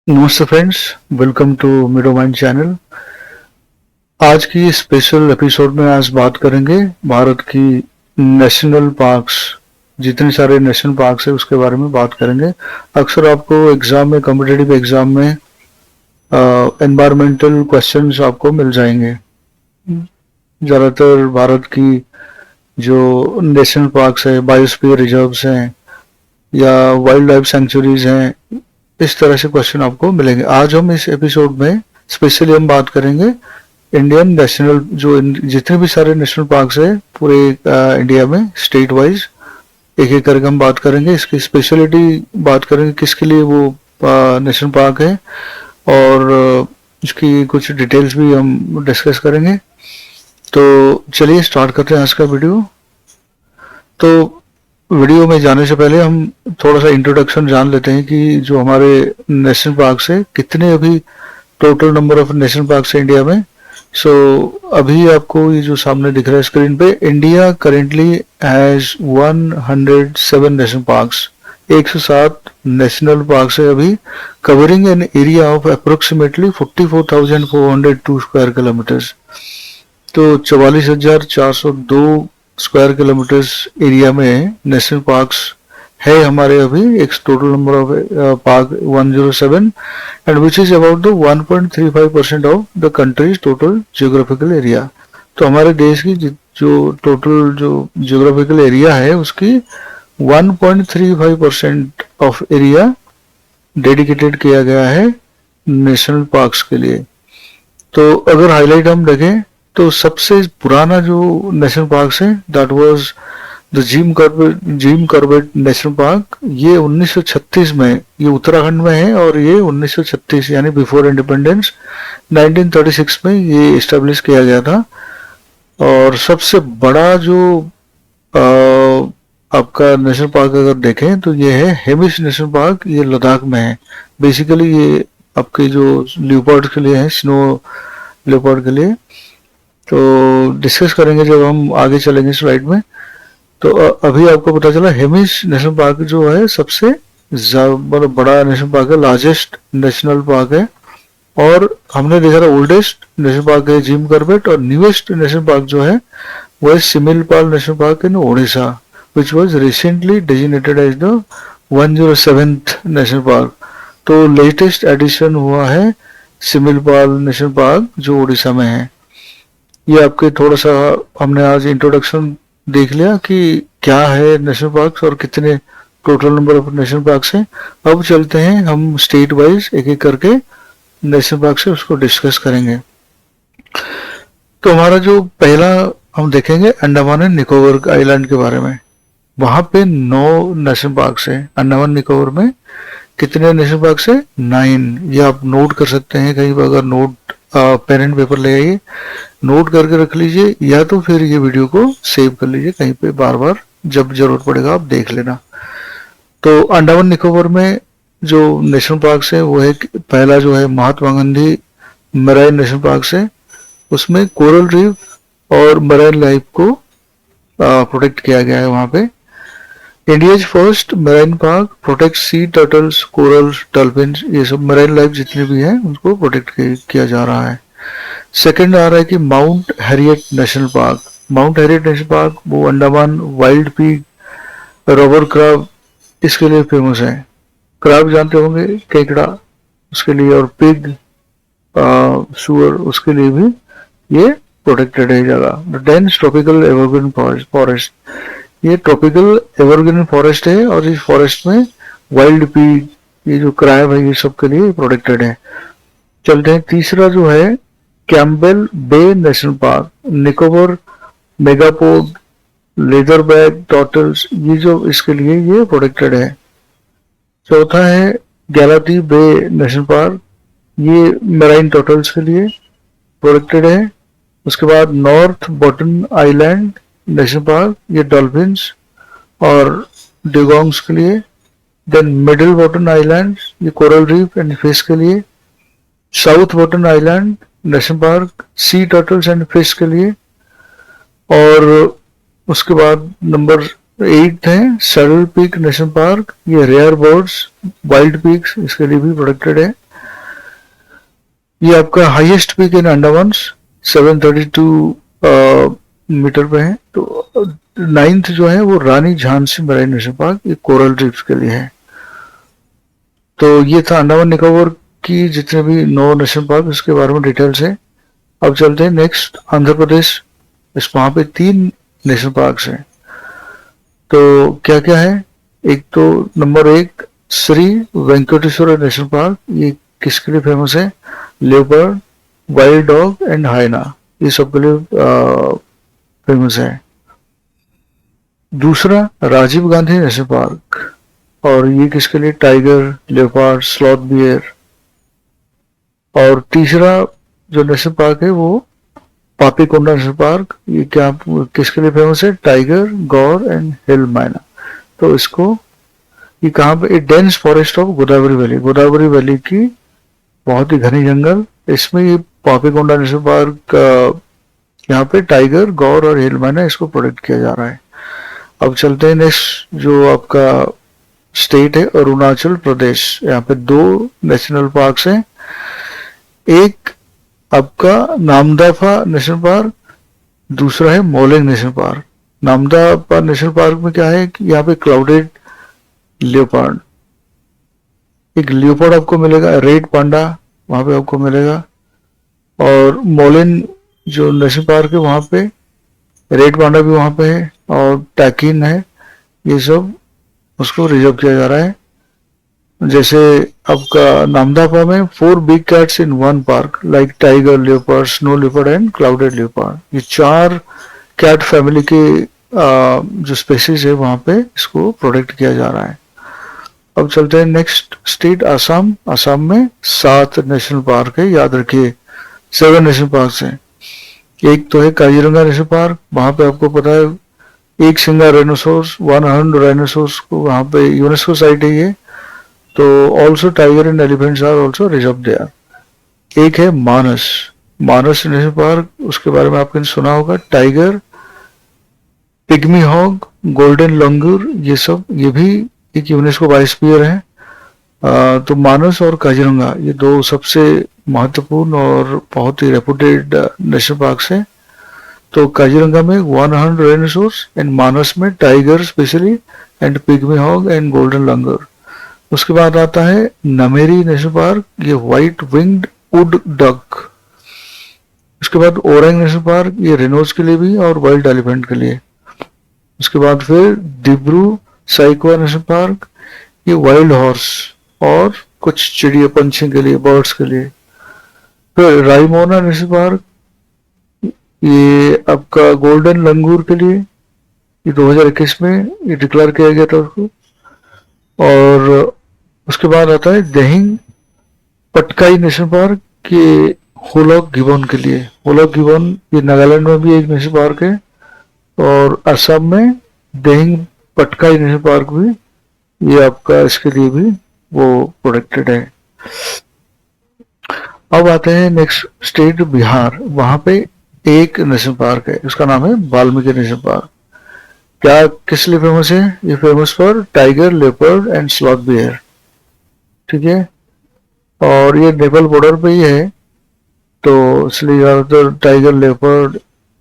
नमस्ते friends, welcome to Meadow Mind channel. आज की स्पेशल एपिसोड में आज बात करेंगे भारत की नेशनल पार्क्स, जितने सारे नेशनल पार्क्स है उसके बारे में बात करेंगे। अक्सर आपको एग्जाम में, कॉम्पिटिटिव एग्जाम में एनवायरमेंटल क्वेश्चंस आपको मिल जाएंगे। ज़्यादातर भारत की जो नेशनल पार्क्स है, बायोस्फीयर रिजर्व्स हैं या वाइल्ड लाइफ सेंचुरीज हैं, इस तरह से क्वेश्चन आपको मिलेंगे। आज हम इस एपिसोड में स्पेशली हम बात करेंगे इंडियन नेशनल, जो जितने भी सारे नेशनल पार्क्स है पूरे इंडिया में स्टेट वाइज, एक एक करके हम बात करेंगे। इसकी स्पेशलिटी बात करेंगे, किसके लिए वो नेशनल पार्क है, और इसकी कुछ डिटेल्स भी हम डिस्कस करेंगे। तो चलिए स्टार्ट करते हैं आज का वीडियो। तो वीडियो में जाने से पहले हम थोड़ा सा इंट्रोडक्शन जान लेते हैं कि जो हमारे नेशनल पार्क्स है, कितने अभी total number of national parks है इंडिया में। अभी आपको ये जो सामने दिख रहा है स्क्रीन पे, India currently has 107 national parks. 107 national parks है अभी, covering an area of approximately 44,402 square kilometres. तो 44,402 स्क्वायर किलोमीटर्स एरिया में नेशनल पार्क्स है हमारे अभी। एक total number of park 107, and which is about the 1.35% of the countries total geographical area. तो हमारे देश की जो टोटल जो जियोग्राफिकल एरिया है उसकी 1.35% ऑफ एरिया डेडिकेटेड किया गया है नेशनल पार्क्स के लिए। तो अगर हाईलाइट हम देखें तो सबसे पुराना जो नेशनल पार्क है that was the Jim Corbett national park. ये 1936 में, ये उत्तराखंड में है, और ये 1936 यानी बिफोर इंडिपेंडेंस 1936 में ये इस्टेब्लिश किया गया था। और सबसे बड़ा जो आपका नेशनल पार्क अगर देखें तो ये है हेमिस नेशनल पार्क, ये लद्दाख में है। बेसिकली ये आपके जो लियोपार्ड के लिए है, स्नो लियोपार्ड के लिए। तो डिस्कस करेंगे जब हम आगे चलेंगे स्लाइड में। तो अभी आपको पता चला हेमिस नेशनल पार्क जो है सबसे मतलब बड़ा नेशनल पार्क है, लार्जेस्ट नेशनल पार्क है। और हमने देखा था ओल्डेस्ट नेशनल पार्क है जिम कॉर्बेट, और न्यूएस्ट नेशनल पार्क जो है वो है Similipal national park in Odisha, which was recently designated as the 107th national park. तो लेटेस्ट एडिशन हुआ है सिमिलपाल नेशनल पार्क जो उड़ीसा में है। ये आपके थोड़ा सा हमने आज इंट्रोडक्शन देख लिया कि क्या है नेशनल पार्क्स और कितने total number of national parks हैं। अब चलते हैं हम स्टेट वाइज एक एक करके नेशनल पार्क से उसको डिस्कस करेंगे। तो हमारा जो पहला हम देखेंगे अंडमान एंड निकोबार आइलैंड के बारे में। वहां पे 9 नेशनल पार्क्स है। अंडमान निकोबार में कितने नेशनल पार्क्स है? 9। ये आप नोट कर सकते हैं कहीं पर, अगर नोट पेन एंड पेपर ले आइए, नोट करके रख लीजिए, या तो फिर ये वीडियो को सेव कर लीजिए कहीं पे, बार बार जब जरूरत पड़ेगा आप देख लेना। तो अंडमान निकोबार में जो नेशनल पार्क्स है वो है, पहला जो है Mahatma Gandhi marine national park है। उसमें कोरल रीफ और मराइन लाइफ को प्रोटेक्ट किया गया है वहां पे। India's first marine park protect सी टर्टल्स, कोरल्स, डॉल्फिन्स, ये सब मराइन लाइफ जितने भी हैं उनको प्रोटेक्ट किया जा रहा है। सेकंड आ रहा है कि mount Harriet national park. Mount Harriet national park वो अंडमान वाइल्ड पिग, रबर क्रब इसके लिए फेमस है। क्रब जानते होंगे, केकड़ा, उसके लिए, और पिग सुअर उसके लिए भी ये प्रोटेक्टेड है जगह। डेंस ट्रॉपिकल एवरग्रीन फॉरेस्ट, ये ट्रॉपिकल एवरग्रीन फॉरेस्ट है, और इस फॉरेस्ट में वाइल्ड पिग, ये जो क्रैब है, ये सब के लिए प्रोटेक्टेड है। चलते हैं तीसरा जो है Campbell Bay National Park. Nicobar megapode, leatherback turtles, ये जो इसके लिए ये प्रोटेक्टेड है। चौथा है गैलाती बे नेशनल पार्क, ये मेराइन टर्टल्स के लिए प्रोटेक्टेड है। उसके बाद North Button Island National park, ये डॉल्फिन्स और डिगोंग्स के लिए। देन मिडिल बॉटन आइलैंड, ये कोरल रीफ एंड फिश के लिए। South Button Island National Park sea turtles and fish के लिए। और उसके बाद नंबर 8 है सैडल पीक नेशनल पार्क, ये रेयर बर्ड्स, वाइल्ड पिग्स, इसके लिए भी प्रोटेक्टेड है। ये आपका highest peak in Andaman 732 metre पे है। तो नाइन्थ जो है वो Rani Jhansi marine national park, ये कोरल रीफ्स के लिए है। तो ये था अंडमान निकोबार की जितने भी 9 नेशनल पार्क, उसके बारे में डिटेल्स है। अब चलते हैं नेक्स्ट आंध्र प्रदेश। इस वहाँ पे 3 नेशनल पार्क्स हैं। तो क्या क्या है, एक तो number 1 Shri Venkateswara national park, ये किसके लिए फेमस है? Leopard, wild dog and hyena, ये सब के लिए फेमस है। दूसरा राजीव गांधी नेशनल पार्क, और ये किसके लिए? Tiger, leopard, sloth bear. और तीसरा जो नेशनल पार्क है वो पापीकोंडा नेशनल पार्क, ये क्या किसके लिए फेमस है? टाइगर, गौर एंड हिल माइना। तो इसको ये कहाँ पे? Dense forest of Godavari valley, Godavari valley की बहुत ही घनी जंगल, इसमें ये पापीकोंडा नेशनल पार्क, यहाँ पे टाइगर, गौर और हिल माइना इसको प्रोटेक्ट किया जा रहा है। अब चलते हैं नेक्स्ट जो आपका स्टेट है अरुणाचल प्रदेश। यहाँ पे 2 नेशनल पार्क्स हैं। एक आपका नामदफा नेशनल पार्क, दूसरा है Mouling National Park. Namdapha National Park में क्या है कि यहाँ पे क्लाउडेड लियोपार्ड, एक लियोपार्ड आपको मिलेगा, रेड पांडा वहां पे आपको मिलेगा। और मोलेन जो नेशनल पार्क है वहां पे रेड पांडा भी वहां पे है, और टैकिन है, ये सब उसको रिजर्व किया जा रहा है। जैसे आपका नामदफा में 4 big cats in 1 park like tiger, leopard, snow leopard and clouded leopard, ये 4 कैट फैमिली के जो स्पेसीज है वहां पे इसको प्रोटेक्ट किया जा रहा है। अब चलते हैं नेक्स्ट स्टेट आसाम। आसाम में 7 नेशनल पार्क है, याद रखिए 7 नेशनल पार्क हैं। एक तो है काजीरंगा नेशनल पार्क, वहां पे आपको पता है एक सिंगा राइनोसोर्स, 100 राइनोसोर्स को वहां पे यूनेस्को साइट है ये। तो also tiger and elephants are also reserve there. एक है मानस, मानस नेशनल पार्क, उसके बारे में आपने सुना होगा। टाइगर, पिग्मी हॉग, गोल्डन लंगूर, ये सब ये भी एक यूनेस्को बायोस्फीयर है। तो मानस और काजीरंगा ये 2 सबसे महत्वपूर्ण और बहुत ही रेपुटेड नेशनल पार्क्स हैं। तो काजीरंगा में 100 राइनोसोर्स एंड मानस में tiger specially and pygmy hog and golden langur. उसके बाद आता है नमेरी नेशनल पार्क, ये व्हाइट विंग्ड वुड डक। उसके बाद ओरंग नेशनल पार्क, ये रेनोज के लिए भी और वाइल्ड एलिफेंट के लिए। उसके बाद फिर दिब्रू साइकोआ नेशनल पार्क, ये वाइल्ड हॉर्स और कुछ चिड़िया पंछी के लिए, बर्ड्स के लिए। फिर राइमोना नेशनल पार्क, ये आपका गोल्डन लंगूर के लिए, ये 2021 में ये डिक्लेयर किया गया था उसको। और उसके बाद आता है दहिंग पटकाई नेशनल पार्क, ये होलॉक गिबन के लिए। होलॉक गिबन ये नागालैंड में भी एक नेशनल पार्क है, और असम में दहिंग पटकाई नेशनल पार्क भी, ये आपका इसके लिए भी वो प्रोटेक्टेड है। अब आते हैं नेक्स्ट स्टेट बिहार। वहां पे एक नेशनल पार्क है, उसका नाम है वाल्मीकि नेशनल पार्क। क्या किस लिए फेमस है? ये famous for tiger, leopard and sloth bear, ठीक है। और ये नेपाल बॉर्डर पे ही है, तो इसलिए ज्यादातर टाइगर, लेपर्ड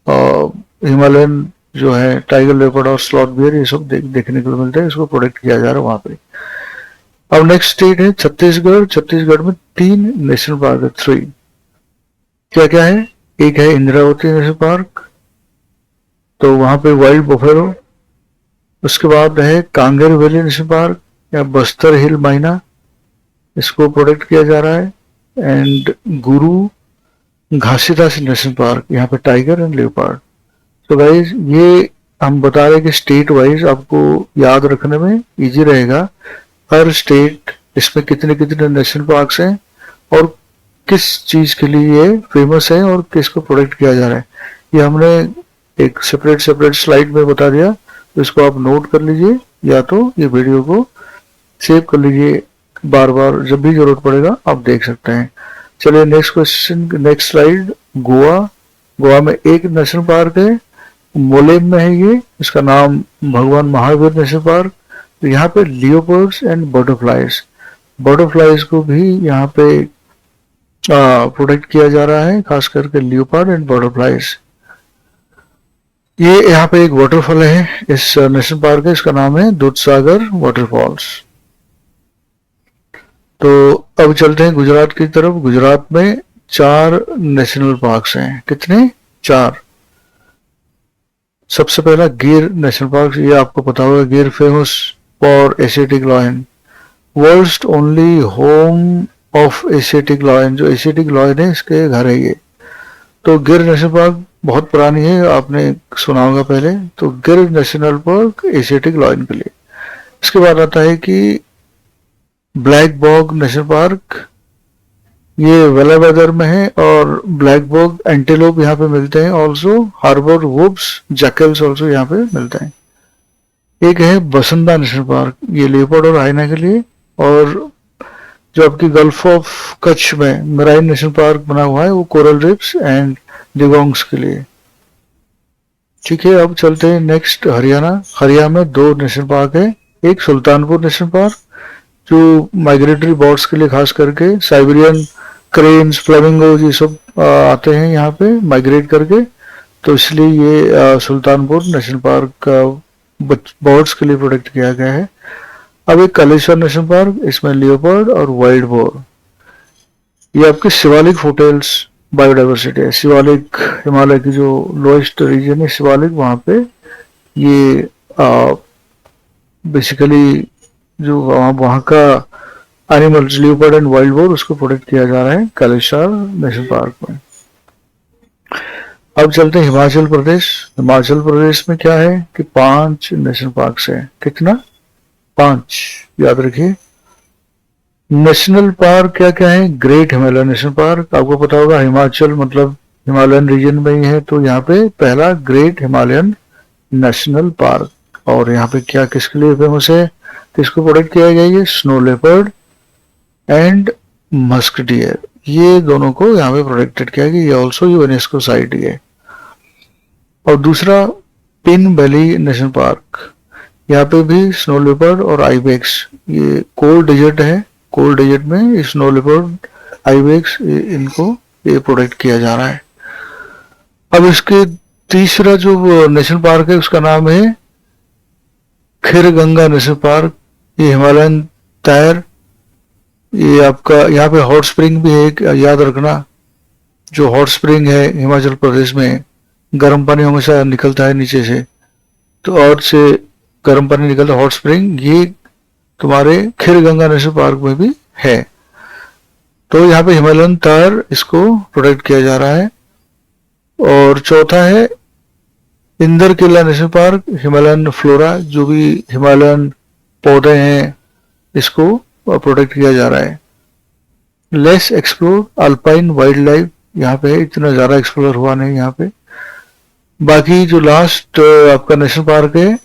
और हिमालयन जो है टाइगर, लेपर्ड और स्लॉथ बियर ये सब देखने को मिलता है। इसको प्रोटेक्ट किया जा रहा है वहां पे। अब नेक्स्ट स्टेट है छत्तीसगढ़। छत्तीसगढ़ में 3 नेशनल पार्क है, 3। क्या क्या है? एक है इंद्रावती नेशनल पार्क, तो वहां पे वाइल्ड बफेलो। उसके बाद है कांगेर वैली नेशनल पार्क या बस्तर हिल माइना, इसको प्रोटेक्ट किया जा रहा है। And Guru Ghasidas national park, यहाँ पे टाइगर एंड लेपर्ड। तो गाइज ये हम बता रहे हैं कि स्टेट वाइज आपको याद रखने में इजी रहेगा, हर स्टेट इसमें कितने कितने नेशनल पार्क्स हैं और किस चीज के लिए ये फेमस है और किसको प्रोटेक्ट किया जा रहा है। ये हमने एक सेपरेट स्लाइड में बता दिया, तो इसको आप नोट कर लीजिए या तो ये वीडियो को सेव कर लीजिए, बार बार जब भी जरूरत पड़ेगा आप देख सकते हैं। चलिए next question, next slide. Goa. Goa में एक नेशनल पार्क है, मोलेम में है ये, इसका नाम भगवान महावीर नेशनल पार्क। तो यहाँ पे लियोपर्ड्स एंड बटरफ्लाइज को भी यहाँ पे प्रोटेक्ट किया जा रहा है, खास करके लियोपार्ड एंड बटरफ्लाइज। ये यहाँ पे एक वाटरफॉल है इस नेशनल पार्क है, इसका नाम है दूधसागर वाटरफॉल्स। तो अब चलते हैं गुजरात की तरफ। गुजरात में 4 नेशनल पार्क्स हैं। कितने? 4। सबसे पहला गिर नेशनल पार्क, ये आपको पता होगा, Gir famous for Asiatic lion, world's only home of Asiatic lion. जो एशियाटिक लायन है इसके घर है ये। तो गिर नेशनल पार्क बहुत पुरानी है, आपने सुना होगा पहले। तो गिर नेशनल पार्क एशियाटिक लायन के लिए। इसके बाद आता है कि ब्लैक बॉग नेशनल पार्क, ये वेलावेदर में है, और ब्लैक बॉग एंटीलोप यहाँ पे मिलते हैं। ऑल्सो हार्बर वुब्स जैकल्स ऑल्सो यहाँ पे मिलते हैं। एक है बसंता नेशनल पार्क, ये लेपर्ड और हाइना के लिए। और जो आपकी गल्फ ऑफ कच्छ में मेराइन नेशनल पार्क बना हुआ है वो कोरल रिफ्स एंड डिगोंग्स के लिए। ठीक है, अब चलते हैं नेक्स्ट हरियाणा। हरियाणा में 2 नेशनल पार्क है। एक सुल्तानपुर नेशनल पार्क जो माइग्रेटरी बर्ड्स के लिए, खास करके साइबेरियन क्रेन्स, फ्लेमिंगो ये सब आते हैं यहाँ पे माइग्रेट करके, तो इसलिए ये सुल्तानपुर नेशनल पार्क बर्ड्स के लिए प्रोटेक्ट किया गया है। अब एक कालेश्वर नेशनल पार्क, इसमें लियोपर्ड और वाइल्ड बोर। ये आपके शिवालिक फुटेल्स बायोडाइवर्सिटी है। शिवालिक हिमालय की जो लोएस्ट रीजन है शिवालिक, वहाँ पे ये बेसिकली जो वहाँ का animals leopard and wild boar, उसको प्रोटेक्ट किया जा रहा है कालेश्वर नेशनल पार्क में। अब चलते हैं हिमाचल प्रदेश। हिमाचल प्रदेश में क्या है कि 5 नेशनल पार्क है। कितना? 5, याद रखिए। नेशनल पार्क क्या क्या है? ग्रेट हिमालयन नेशनल पार्क, आपको पता होगा हिमाचल मतलब हिमालयन रीजन में ही है, तो यहाँ पे पहला ग्रेट हिमालयन नेशनल पार्क। और यहाँ पे क्या किसके लिए फेमस है, किसको प्रोटेक्ट किया गया? ये snow leopard and musk dear, ये दोनों को यहाँ पे प्रोटेक्टेड किया गया। ये ऑल्सो यूनेस्को साइट है। और दूसरा पिन वैली नेशनल पार्क, यहाँ पे भी स्नो लेपर्ड और आइबेक्स, ये कोल्ड डेजर्ट है, कोल्ड डेजर्ट में स्नो लेपर्ड आइबेक्स इनको ये प्रोटेक्ट किया जा रहा है। अब इसके तीसरा जो नेशनल पार्क है उसका नाम है खीरगंगा नेशनल पार्क। ये हिमालयन तैर, ये आपका यहाँ पे हॉट स्प्रिंग भी है, याद रखना। जो हॉट स्प्रिंग है हिमाचल प्रदेश में, गर्म पानी हमेशा निकलता है नीचे से, तो और से गर्म पानी निकलता है हॉट स्प्रिंग, ये तुम्हारे खीरगंगा नेशनल पार्क में भी है। तो यहाँ पे हिमालयन तार इसको प्रोटेक्ट किया जा रहा है। और चौथा है इंदर किला नेशनल पार्क, हिमालयन फ्लोरा, जो भी हिमालयन पौधे हैं इसको प्रोटेक्ट किया जा रहा है। Less explore alpine wild life, यहाँ पे इतना ज़्यादा एक्सप्लोर हुआ नहीं यहाँ पे। बाकी जो लास्ट आपका नेशनल पार्क है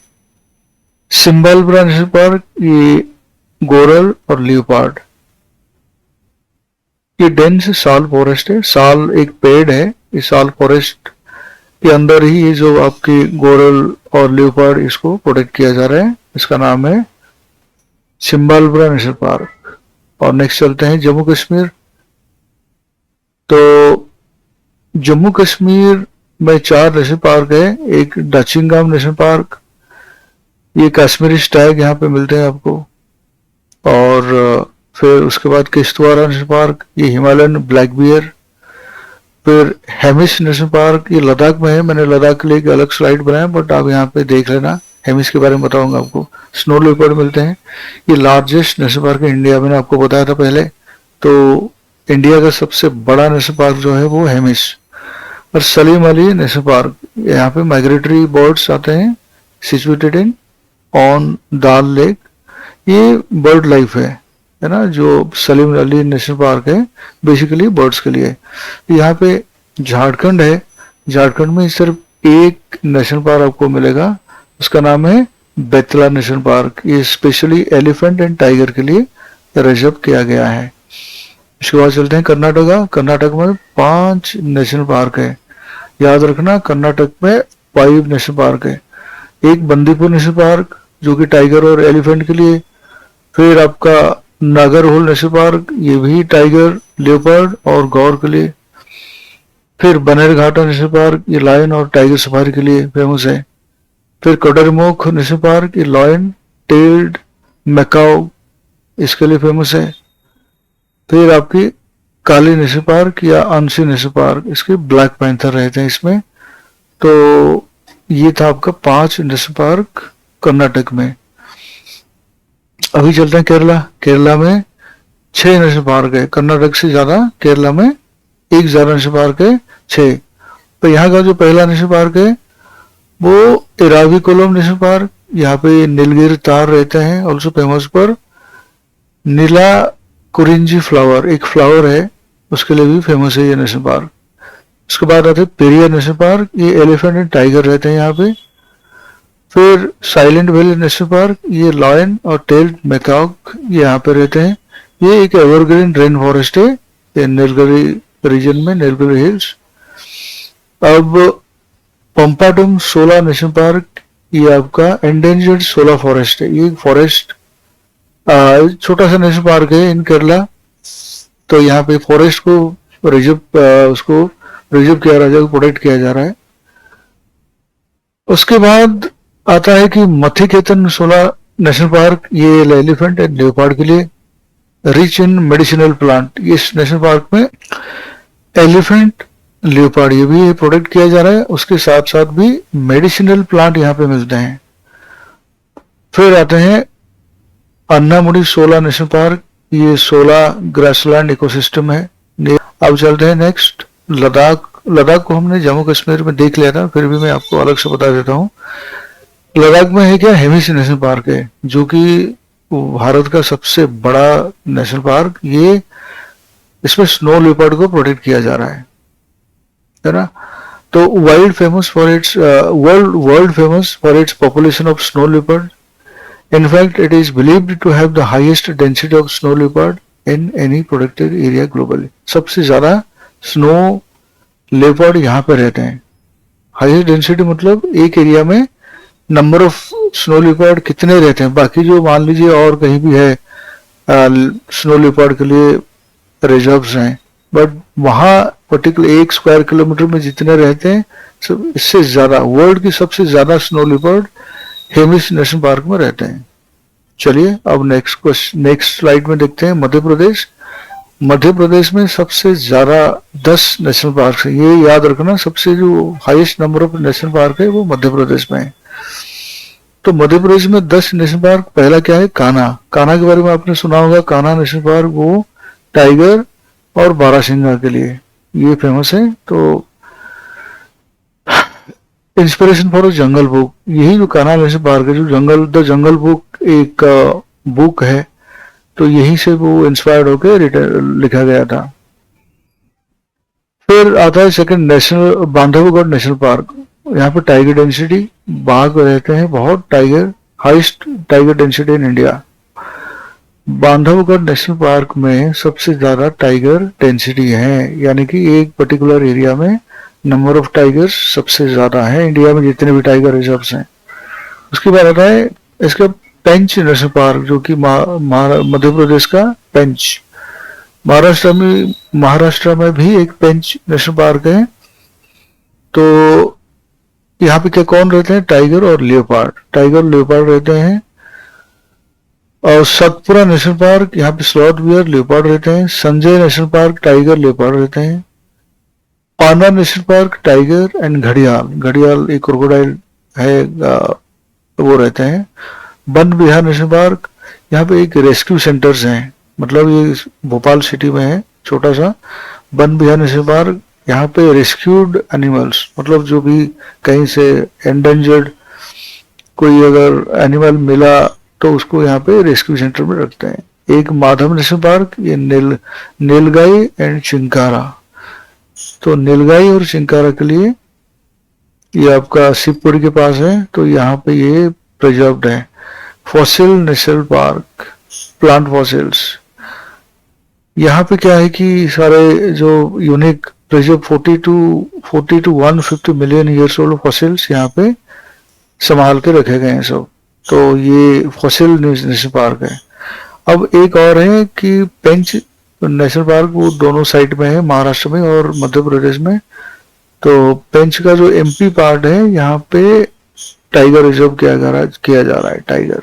सिम्बालपुरा नेशनल पार्क, ये गोरल और लियोपार्ड, ये डेंस साल फॉरेस्ट है। साल एक पेड़ है, इस साल फॉरेस्ट के अंदर ही ये जो आपकी गोरल और लियोपार्ड इसको प्रोटेक्ट किया जा रहा है। इसका नाम है सिम्बालपुरा नेशनल पार्क। और नेक्स्ट चलते हैं जम्मू कश्मीर। तो जम्मू कश्मीर में 4 नेशनल पार्क है। एक डचिंगम नेशनल पार्क, ये कश्मीरी स्टैग यहाँ पे मिलते हैं आपको। और फिर उसके बाद किश्तवाड़ा नेशनल पार्क, ये हिमालयन ब्लैक बियर। फिर हेमिस नेशनल पार्क, ये लद्दाख में है। मैंने लद्दाख के लिए एक अलग स्लाइड बनाया, बट आप यहाँ पे देख लेना, हेमिस के बारे में बताऊंगा आपको। स्नो लेपर्ड मिलते हैं। ये लार्जेस्ट नेशनल पार्क है इंडिया, मैंने आपको बताया था पहले। तो इंडिया का सबसे बड़ा नेशनल पार्क जो है वो हेमिस। और सलीम अली नेशनल पार्क, यहाँ पे माइग्रेटरी बर्ड्स आते हैं, situated in on dal lake. ये बर्ड लाइफ है ना। जो सलीम अली नेशनल पार्क है बेसिकली बर्ड्स के लिए। यहाँ पे झारखंड है, झारखंड में सिर्फ एक नेशनल पार्क आपको मिलेगा, उसका नाम है बेतला नेशनल पार्क। ये स्पेशली एलिफेंट एंड टाइगर के लिए रिजर्व किया गया है। इसके बाद चलते हैं कर्नाटका। कर्नाटक में 5 नेशनल पार्क है, याद रखना। कर्नाटक में 5 नेशनल पार्क है। एक बंदीपुर नेशनल पार्क जो कि टाइगर और एलिफेंट के लिए। फिर आपका नागरहोल नेशनल पार्क, ये भी टाइगर, लियोपर्ड और गौर के लिए। फिर बनेरघाटा नेशनल पार्क, ये लायन और टाइगर सफारी के लिए फेमस है। फिर कोडरमुख नेशनल पार्क, ये लायन, टेल्ड, मैकाओ इसके लिए फेमस है। फिर आपकी काली नेशनल पार्क या अंशी नेशनल पार्क, इसके ब्लैक पैंथर रहते हैं इसमें। तो ये था आपका 5 नेशनल पार्क कर्नाटक में। अभी चलते हैं केरला। केरला में 6 नेशनल पार्क है, कर्नाटक से ज्यादा केरला में एक ज्यादा नेशनल पार्क है, 6। तो यहाँ का जो पहला नेशनल पार्क है वो इराविकुलम नेशनल पार्क, यहाँ पे नीलगिरी तार रहते हैं, ऑल्सो फेमस पर नीला कुरिंजी फ्लावर, एक फ्लावर है, उसके लिए भी फेमस है ये नेशनल पार्क। उसके बाद आते हैं पेरियार नेशनल पार्क, ये एलिफेंट एंड टाइगर रहते हैं यहाँ पे। फिर साइलेंट वैली नेशनल पार्क, ये लायन और टेल्ड मैकाक ये यहाँ पे रहते हैं। ये एक एवरग्रीन रेन फॉरेस्ट है, ये नीलगिरी रीजन में, नीलगिरी हिल्स। अब पंपाटम सोला नेशनल पार्क, ये आपका एंडेंजर्ड सोला फॉरेस्ट है। ये फॉरेस्ट छोटा सा नेशनल पार्क है इन केरला। तो यहाँ पे फॉरेस्ट को उसको रिजर्व किया जा रहा है, प्रोटेक्ट किया जा रहा है। उसके बाद आता है कि मथिकेतन सोला नेशनल पार्क, ये एलिफेंट एंड लेपर्ड के लिए, रिच इन मेडिसिनल प्लांट। इस नेशनल पार्क में एलिफेंट, लेपर्ड ये भी प्रोटेक्ट किया जा रहा है, उसके साथ साथ भी मेडिसिनल प्लांट यहाँ पे मिलते हैं। फिर आते हैं अन्नामुडी सोला नेशनल पार्क, ये सोला ग्रासलैंड इकोसिस्टम है। अब चलते हैं नेक्स्ट लद्दाख। लद्दाख को हमने जम्मू कश्मीर में देख लिया था, फिर भी मैं आपको अलग से बता देता हूँ। लद्दाख में है क्या, हेमिस नेशनल पार्क है, जो कि भारत का सबसे बड़ा नेशनल पार्क। ये इसमें स्नो लेपर्ड को प्रोटेक्ट किया जा रहा है ना। तो world famous for its population of snow leopard. In fact, it is believed to have the highest density of snow leopard in any protected area globally. सबसे ज्यादा स्नो लेपर्ड यहाँ पे रहते हैं। हाईएस्ट डेंसिटी मतलब एक एरिया में number of snow leopard कितने रहते हैं। बाकी जो मान लीजिए और कहीं भी है स्नो लेपर्ड के लिए रिजर्व्स हैं, बट वहाँ पर्टिकुलर 1 स्क्वायर किलोमीटर में जितने रहते हैं इससे ज्यादा, वर्ल्ड की सबसे ज्यादा snow leopard Hemis national Park में रहते हैं। चलिए अब नेक्स्ट स्लाइड में देखते हैं मध्य प्रदेश। मध्य प्रदेश में सबसे ज्यादा 10 नेशनल पार्क है। ये याद रखना, सबसे जो highest number of national park है वो मध्य प्रदेश में है। तो मध्य प्रदेश में 10 नेशनल पार्क। पहला क्या है, कान्हा। कान्हा के बारे में आपने सुना होगा। कान्हा नेशनल पार्क वो टाइगर और बारहसिंगा के लिए ये फेमस है। तो इंस्पिरेशन फॉर जंगल बुक, यही जो कान्हा नेशनल पार्क है, जो द जंगल बुक एक बुक है, तो यहीं से वो इंस्पायर्ड होकर लिखा गया था। फिर आता है second national Bandhavgarh national park. यहाँ पे टाइगर डेंसिटी, बाघ रहते हैं बहुत, tiger, highest tiger density in India. Bandhavgarh national Park में सबसे ज्यादा टाइगर डेंसिटी है, यानी कि एक पर्टिकुलर एरिया में नंबर ऑफ टाइगर्स सबसे ज्यादा है इंडिया में जितने भी टाइगर रिजर्व्स हैं। उसके बाद आता है इसका पेंच नेशनल पार्क, जो कि मध्य प्रदेश का पेंच। महाराष्ट्र में भी एक पेंच नेशनल पार्क है। तो यहाँ पे क्या कौन रहते हैं, टाइगर और लियोपार्ड। टाइगर लियोपार्ड रहते हैं। और सतपुरा नेशनल पार्क, यहाँ पे स्लॉथ बियर लियोपार्ड रहते हैं। Sanjay national park, tiger leopard रहते हैं। पाना नेशनल पार्क, टाइगर एंड घड़ियाल। घड़ियाल एक क्रोकोडाइल है, वो रहते हैं। वन विहार नेशनल पार्क, यहाँ पे एक रेस्क्यू सेंटर्स हैं, मतलब ये भोपाल सिटी में है छोटा सा वन विहार नेशनल पार्क। यहाँ पे रेस्क्यूड एनिमल्स, मतलब जो भी कहीं से एंडेंजर्ड कोई अगर एनिमल मिला तो उसको यहाँ पे रेस्क्यू सेंटर में रखते हैं। एक माधव नेशनल पार्क, ये नीलगाई एंड चिंकारा। तो नीलगाई और चिंकारा के लिए ये आपका शिवपुरी के पास है, तो यहाँ पे ये प्रिजर्व्ड है। Fossil national park, plant fossils. यहाँ पे क्या है कि सारे जो unique preserve 40 to 150 million years old fossils यहाँ पे संभाल के रखे गए हैं सब। तो ये फॉसिल नेशनल पार्क है। अब एक और है कि पेंच नेशनल पार्क, वो दोनों साइड में है, महाराष्ट्र में और मध्य प्रदेश में। तो पेंच का जो एमपी पार्ट है, यहाँ पे टाइगर रिजर्व किया जा रहा है टाइगर।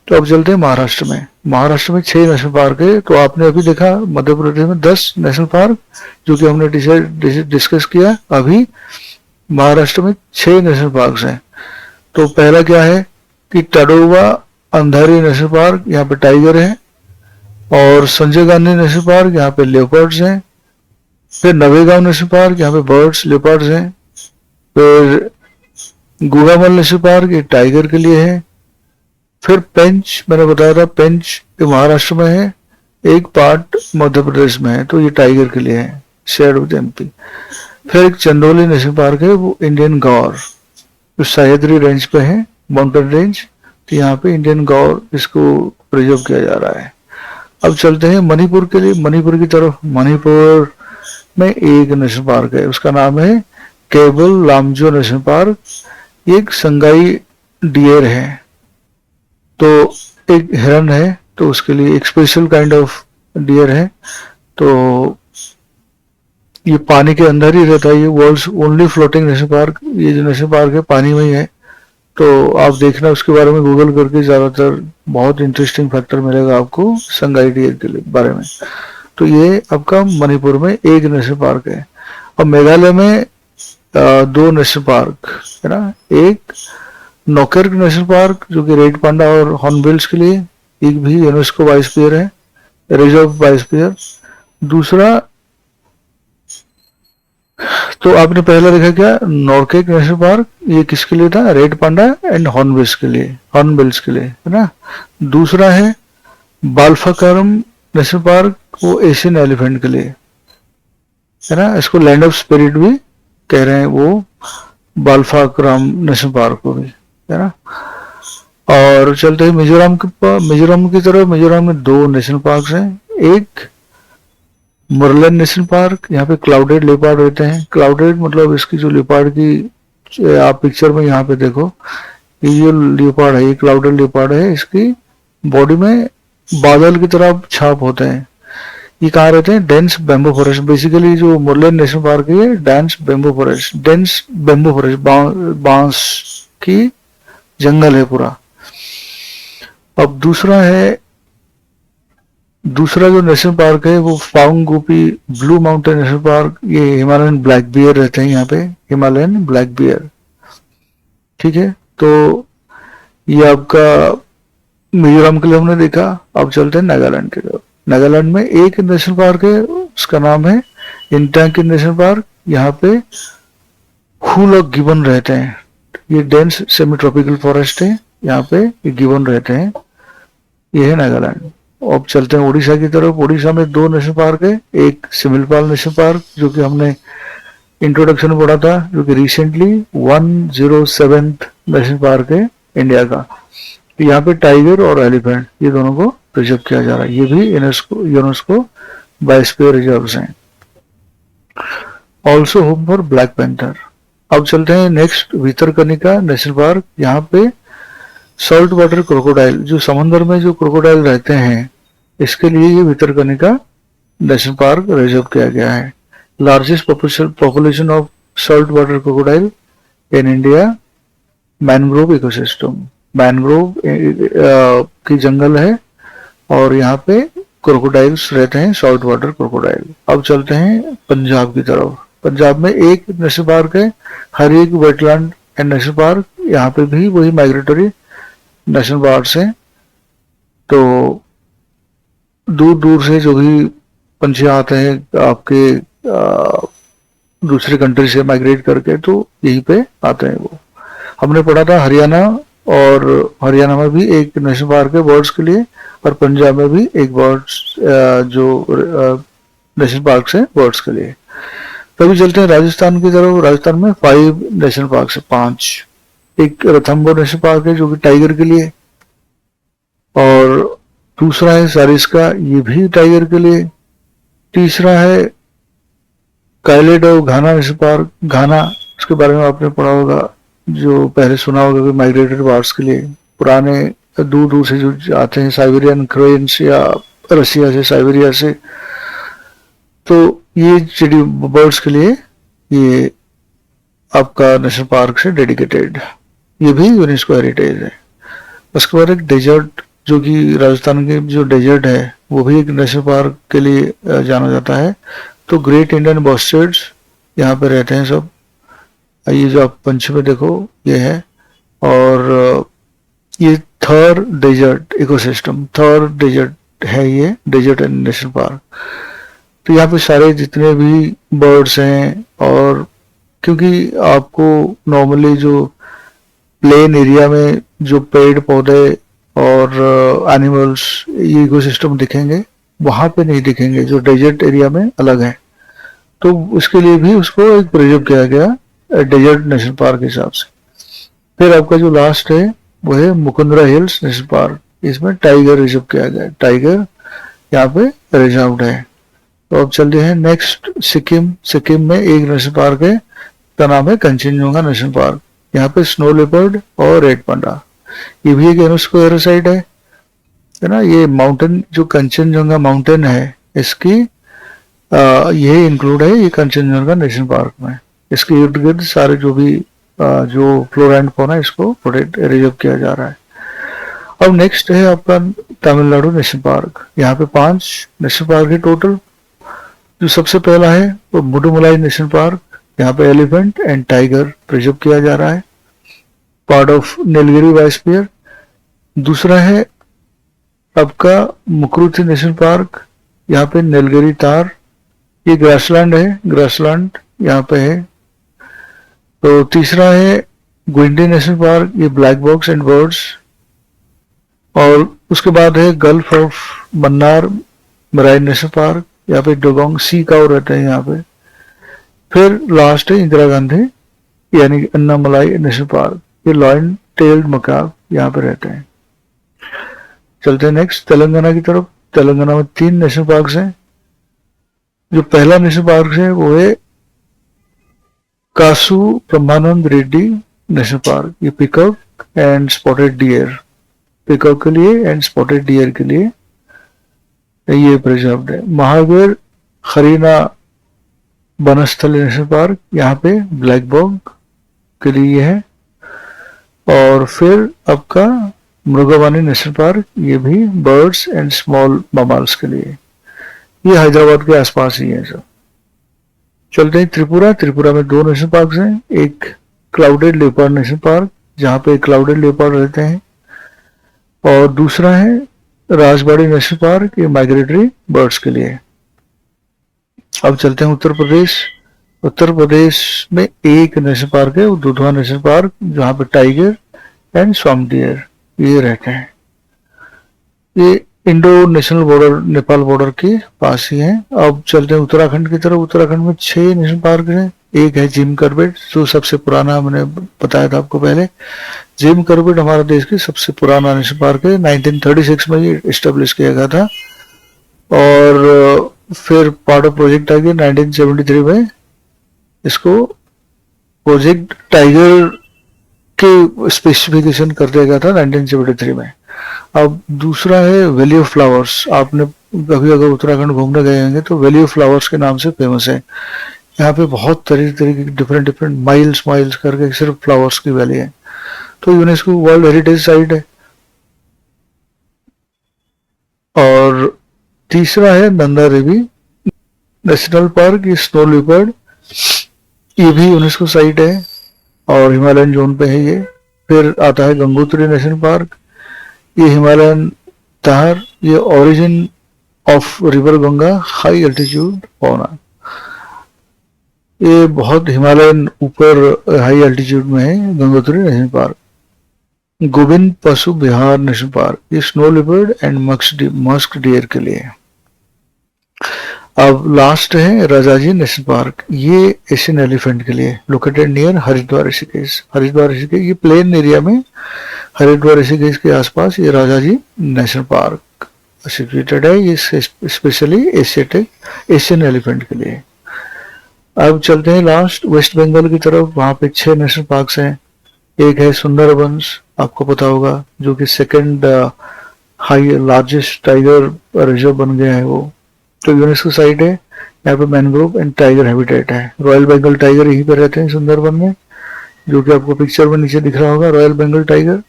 तो अब चलते हैं महाराष्ट्र में। महाराष्ट्र में 6 नेशनल पार्क है। तो आपने अभी देखा मध्य प्रदेश में 10 नेशनल पार्क, जो कि हमने डिस्कस किया। अभी महाराष्ट्र में 6 नेशनल पार्क हैं। तो पहला क्या है कि ताडोबा अंधारी नेशनल पार्क, यहाँ पे टाइगर है। और संजय गांधी नेशनल पार्क, यहाँ पे लेपर्ड्स हैं। फिर नवेगांव नेशनल पार्क, यहाँ पे बर्ड्स लेपर्ड्स हैं। फिर गुगामल नेशनल पार्क, ये टाइगर के लिए है। फिर पेंच, मैंने बताया था पेंच महाराष्ट्र में है, एक पार्ट मध्य प्रदेश में है, तो ये टाइगर के लिए है, शेयर विद एमपी। फिर एक चंदौली नेशनल पार्क है, वो इंडियन गौर, जो सह्याद्री रेंज पे है, माउंटेन रेंज। तो यहाँ पे इंडियन गौर इसको प्रिजर्व किया जा रहा है। अब चलते हैं मणिपुर के लिए, मणिपुर की तरफ। मणिपुर में एक नेशनल पार्क है, उसका नाम है केबल लामजो नेशनल पार्क। ये एक संगाई डियर है, तो एक हिरन है, तो उसके लिए एक स्पेशल काइंड ऑफ डियर है। तो ये पानी के अंदर ही रहता है, ये world's only floating national park. ये जो नेशनल पार्क है पानी में ही है। तो आप देखना उसके बारे में गूगल करके, ज्यादातर बहुत इंटरेस्टिंग फैक्टर मिलेगा आपको संगाई डियर के लिए बारे में। तो ये आपका मणिपुर में एक नेशनल पार्क है। और मेघालय में 2 नेशनल पार्क है ना, एक नौकर्क नेशनल पार्क, जो कि रेड पांडा और हॉर्नबिल्स के लिए, एक भी यूनेस्को बायोस्फीयर है, रिजर्व बायोस्फीयर। दूसरा, तो आपने पहला देखा क्या, नॉर्केक नेशनल पार्क, ये किसके लिए था, रेड पांडा एंड हॉर्नबिल्स के लिए, हॉर्नबिल्स के लिए है ना। दूसरा है बाल्फाकारम नेशनल पार्क, वो एशियन एलिफेंट के लिए है ना, इसको लैंड ऑफ स्पिरिट भी कह रहे हैं, वो बाल्फाकारम नेशनल पार्क को भी है ना। और चलते हैं मिजोरम की तरफ। मिजोरम में 2 नेशनल पार्क हैं, एक मुरलेन नेशनल पार्क, यहाँ पे क्लाउडेड लेपर्ड रहते हैं। क्लाउडेड मतलब इसकी जो लेपर्ड की आप पिक्चर में यहाँ पे देखो, ये जो लेपर्ड है, ये क्लाउडेड लेपर्ड है, इसकी बॉडी में बादल की तरह छाप होते हैं। ये कहाँ रहते हैं, डेंस बेम्बो फॉरेस्ट। बेसिकली जो मुरलेन नेशनल पार्क है, डेंस बेम्बो फॉरेस्ट, बांस की जंगल है पूरा। अब दूसरा जो नेशनल पार्क है वो फाउंग गोपी ब्लू माउंटेन नेशनल पार्क। ये हिमालयन ब्लैक बियर रहते हैं यहाँ पे, हिमालयन ब्लैक बियर, ठीक है। तो ये आपका मिजोरम के लिए हमने देखा। अब चलते हैं नागालैंड की तरफ। नागालैंड में एक नेशनल पार्क है, उसका नाम है इंटांकी नेशनल पार्क। यहाँ पे फूल और गिबन रहते हैं। ये डेंस सेमी ट्रॉपिकल फॉरेस्ट है, यहाँ पे ये गिबन रहते हैं। ये है नागालैंड। अब चलते हैं उड़ीसा की तरफ। उड़ीसा में 2 नेशनल पार्क है, एक सिमिलपाल नेशनल पार्क, जो कि हमने इंट्रोडक्शन में पढ़ा था, जो कि रिसेंटली 107th नेशनल पार्क है इंडिया का। तो यहाँ पे टाइगर और एलिफेंट, ये दोनों को प्रिजर्व किया जा रहा है। ये भी यूनेस्को बायोस्फीयर रिजर्व्स हैं। Also home for black panther. अब चलते हैं नेक्स्ट भितरकनिका नेशनल पार्क। यहाँ पे सॉल्ट वाटर क्रोकोडाइल, जो समंदर में जो क्रोकोडाइल रहते हैं, इसके लिए ये भितरकनिका नेशनल पार्क रिजर्व किया गया है। Largest population of salt water crocodile in India. Mangrove ecosystem, mangrove की जंगल है, और यहाँ पे क्रोकोडाइल्स रहते हैं, सॉल्ट वाटर क्रोकोडाइल। अब चलते हैं पंजाब की तरफ। पंजाब में एक नेशनल पार्क है, हरिक वेटलैंड एंड नेशनल पार्क। यहाँ पे भी वही माइग्रेटरी नेशनल पार्क्स हैं। तो दूर दूर से जो भी पंछी आते हैं आपके दूसरे कंट्री से माइग्रेट करके, तो यहीं पे आते हैं वो। हमने पढ़ा था हरियाणा, और हरियाणा में भी एक नेशनल पार्क है बर्ड्स के लिए, और पंजाब में भी एक बर्ड्स जो नेशनल पार्क है बर्ड्स के लिए। तभी चलते हैं राजस्थान की तरफ। राजस्थान में 5 नेशनल पार्क है, 5। एक रणथंभौर नेशनल पार्क है, जो कि टाइगर के लिए, और दूसरा है सारिस्का, ये भी टाइगर के लिए। तीसरा है कायलेडो घाना नेशनल पार्क, घाना, उसके बारे में आपने पढ़ा होगा, जो पहले सुना होगा कि माइग्रेटेड बर्ड्स के लिए, पुराने दूर दूर से जो आते हैं, साइबेरियन क्रेन्स या रसिया से, साइबेरिया से, तो ये चिड़ी बर्ड्स के लिए ये आपका नेशनल पार्क से डेडिकेटेड, ये भी यूनेस्को हेरिटेज है। उसके बाद एक डेजर्ट, जो कि राजस्थान के जो डेजर्ट है वो भी एक नेशनल पार्क के लिए जाना जाता है। तो ग्रेट इंडियन बस्टर्ड्स यहाँ पे रहते हैं सब। ये जो आप पंच में देखो ये है, और ये थर डेजर्ट इकोसिस्टम, थर डेजर्ट है ये डेजर्ट एंड नेशनल पार्क। तो यहाँ पे सारे जितने भी बर्ड्स हैं, और क्योंकि आपको नॉर्मली जो प्लेन एरिया में जो पेड़ पौधे और एनिमल्स, ये इकोसिस्टम दिखेंगे, वहां पे नहीं दिखेंगे, जो डेजर्ट एरिया में अलग है। तो उसके लिए भी उसको एक प्रिजर्व किया गया डेजर्ट नेशनल पार्क के हिसाब से। फिर आपका जो लास्ट है वो है मुकुंदरा हिल्स नेशनल पार्क। इसमें टाइगर रिजर्व किया गया है, टाइगर यहाँ पे रिजर्व्ड है। तो अब चलते हैं नेक्स्ट सिक्किम। सिक्किम में एक नेशनल पार्क है, का नाम है कंचनजंगा नेशनल पार्क। यहाँ पे स्नो लेपर्ड और रेड पांडा, ये भी एक यूनेस्को हेरिटेज साइट है ना। ये माउंटेन जो कंचनजंगा माउंटेन है, इसकी ये इंक्लूड है ये कंचनजंगा नेशनल पार्क में। इसके इर्द गिर्द सारे जो भी जो फ्लोरा एंड फौना, इसको प्रोटेक्ट रिजर्व किया जा रहा है। अब नेक्स्ट है आपका तमिलनाडु नेशनल पार्क। यहाँ पे 5 नेशनल पार्क है टोटल। जो सबसे पहला है वो मुडुमलाई नेशनल पार्क, यहाँ पे एलिफेंट एंड टाइगर प्रिजर्व किया जा रहा है, पार्ट ऑफ नीलगिरी बायोस्फीयर। दूसरा है आपका मुकुरुथी नेशनल पार्क, यहाँ पे नीलगिरी तार, ये ग्रासलैंड है, ग्रासलैंड यहाँ पे है। तो तीसरा है गुइंडी नेशनल पार्क, ये ब्लैक बॉक्स एंड बर्ड्स। और उसके बाद है gulf of Mannar marine national park, यहाँ पे डोगोंग सी काऊ रहते हैं यहाँ पे। फिर लास्ट है इंदिरा गांधी यानी अन्नामलाई नेशनल पार्क, ये लॉयन टेल्ड मकाक यहाँ पे रहते हैं। चलते हैं नेक्स्ट तेलंगाना की तरफ। तेलंगाना में 3 नेशनल पार्क हैं। जो पहला नेशनल पार्क है वो है कासू ब्रह्मानंद रेड्डी नेशनल पार्क, ये peacock and spotted deer, peacock के लिए एंड स्पॉटेड डियर के लिए ये प्रिजर्व्ड है। महावीर खरीना बनस्थली नेशनल पार्क, यहाँ पे ब्लैक बॉग के लिए है। और फिर आपका मृगवानी नेशनल पार्क, ये भी बर्ड्स एंड स्मॉल मैमल्स के लिए। ये हैदराबाद के आसपास ही है सब। चलते हैं त्रिपुरा। त्रिपुरा में 2 नेशनल पार्क हैं। एक क्लाउडेड लेपर्ड नेशनल पार्क, जहाँ पे क्लाउडेड लेपर्ड रहते हैं, और दूसरा है राजबाड़ी नेशनल पार्क, ये माइग्रेटरी बर्ड्स के लिए। अब चलते हैं उत्तर प्रदेश। उत्तर प्रदेश में एक नेशनल पार्क है, वो दुधवा नेशनल पार्क, जहाँ पे टाइगर एंड स्वाम डियर ये रहते हैं। ये Indo national border, Nepal border के पास ही है। अब चलते हैं उत्तराखंड की तरफ। उत्तराखंड में 6 नेशनल पार्क हैं। एक है जिम कॉर्बेट, जो सबसे पुराना, मैंने बताया था आपको पहले। जिम कॉर्बेट हमारे देश की सबसे पुराना नेशनल पार्क है, 1936 में ये एस्टेब्लिश किया गया था। और फिर पार्ट ऑफ प्रोजेक्ट आ गया 1973 में। इसको प्रोजेक्ट टाइगर के स्पेसिफिकेशन कर दिया गया था 1973 में। अब दूसरा है वैली ऑफ फ्लावर्स। आपने कभी अगर उत्तराखंड घूमने गए होंगे तो वैली ऑफ फ्लावर्स के नाम से फेमस है। यहाँ पे बहुत तरह की डिफरेंट माइल्स करके सिर्फ फ्लावर्स की वैली है। तो यूनेस्को वर्ल्ड हेरिटेज साइट है। और तीसरा है नंदा देवी नेशनल पार्क, ये स्नो लिपर्ड, ये भी यूनेस्को साइट है और हिमालयन जोन पे है ये। फिर आता है गंगोत्री नेशनल पार्क, ये हिमालयन तार, ये origin of river Ganga, high altitude fauna, ये बहुत हिमालयन ऊपर हाई एल्टीट्यूड में है Gangotri national Park. Govind Pashu Vihar National park, ये snow leopard and musk deer के लिए। अब लास्ट है राजाजी नेशनल पार्क, ये एशियन एलिफेंट के लिए, लोकेटेड नियर हरिद्वार ऋषिकेश। हरिद्वार ऋषिकेश ये प्लेन एरिया में, हरिद्वार ऋषिकेश के आसपास ये राजाजी नेशनल पार्क सिचुएटेड है। ये स्पेशली एशियन एलिफेंट के लिए। अब चलते हैं लास्ट वेस्ट बंगाल की तरफ। वहां पे 6 नेशनल पार्क हैं। एक है सुंदरबंस, आपको पता होगा, जो कि second high largest tiger reserve बन गया है वो। तो यूनेस्को साइट है, यहाँ पे मैनग्रोव एंड टाइगर हैबिटेट है। रॉयल बंगाल टाइगर यहीं पे रहते हैं सुंदरबन में, जो कि आपको पिक्चर में नीचे दिख रहा होगा, रॉयल बंगाल टाइगर।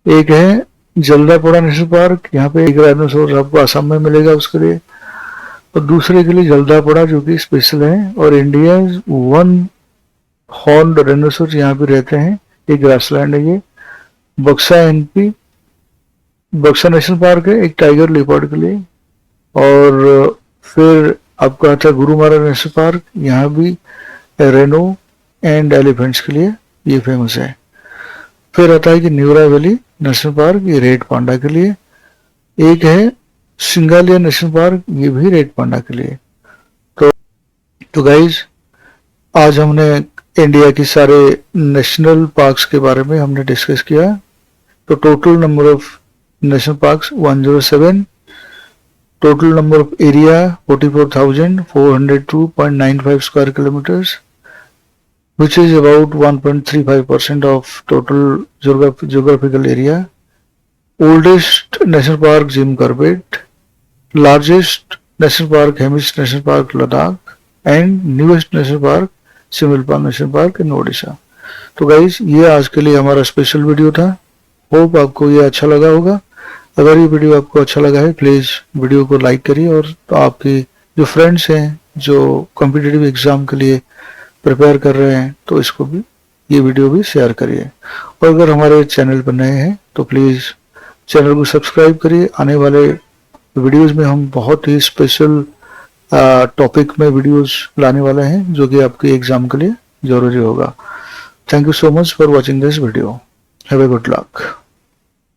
एक है जल्दापोड़ा नेशनल पार्क, यहाँ पे एक राइनोसोरस आपको आसाम में मिलेगा उसके लिए, और दूसरे के लिए जल्दापोड़ा जो कि स्पेशल है। और इंडिया वन हॉर्न्ड राइनोसोरस यहाँ पे रहते हैं, एक ग्रासलैंड है ये। बक्सा एनपी, बक्सा नेशनल पार्क है एक टाइगर लेपर्ड के लिए। और फिर आपका आता है गुरुमारा नेशनल पार्क, यहाँ भी रेनो एंड एलिफेंट्स के लिए ये फेमस है। फिर आता है कि न्यूरा वैली नेशनल पार्क, ये रेड पांडा के लिए। एक है सिंगालिया नेशनल पार्क, ये भी रेड पांडा के लिए। तो गाइज, आज हमने इंडिया की सारे नेशनल पार्क्स के बारे में हमने डिस्कस किया। तो total number of national parks 107, total number of area 44,402.95 square kilometers, which is about 1.35% of total geographical area. Oldest national park Jim Corbett, largest national park Hemis National Park Ladakh, and newest national park Similpaal National Park in Odisha. तो guys, ये आज के लिए हमारा special video था। Hope आपको ये अच्छा लगा होगा। अगर ये वीडियो आपको अच्छा लगा है, प्लीज़ वीडियो को लाइक करिए, और आपके जो फ्रेंड्स हैं जो कॉम्पिटिटिव एग्ज़ाम के लिए प्रिपेयर कर रहे हैं, तो इसको भी, ये वीडियो भी शेयर करिए। और अगर हमारे चैनल पर नए हैं तो प्लीज़ चैनल को सब्सक्राइब करिए। आने वाले वीडियोस में हम बहुत ही स्पेशल टॉपिक में वीडियोस लाने वाले हैं, जो कि आपके एग्ज़ाम के लिए ज़रूरी होगा। Thank you so much for watching this video. Have a good luck.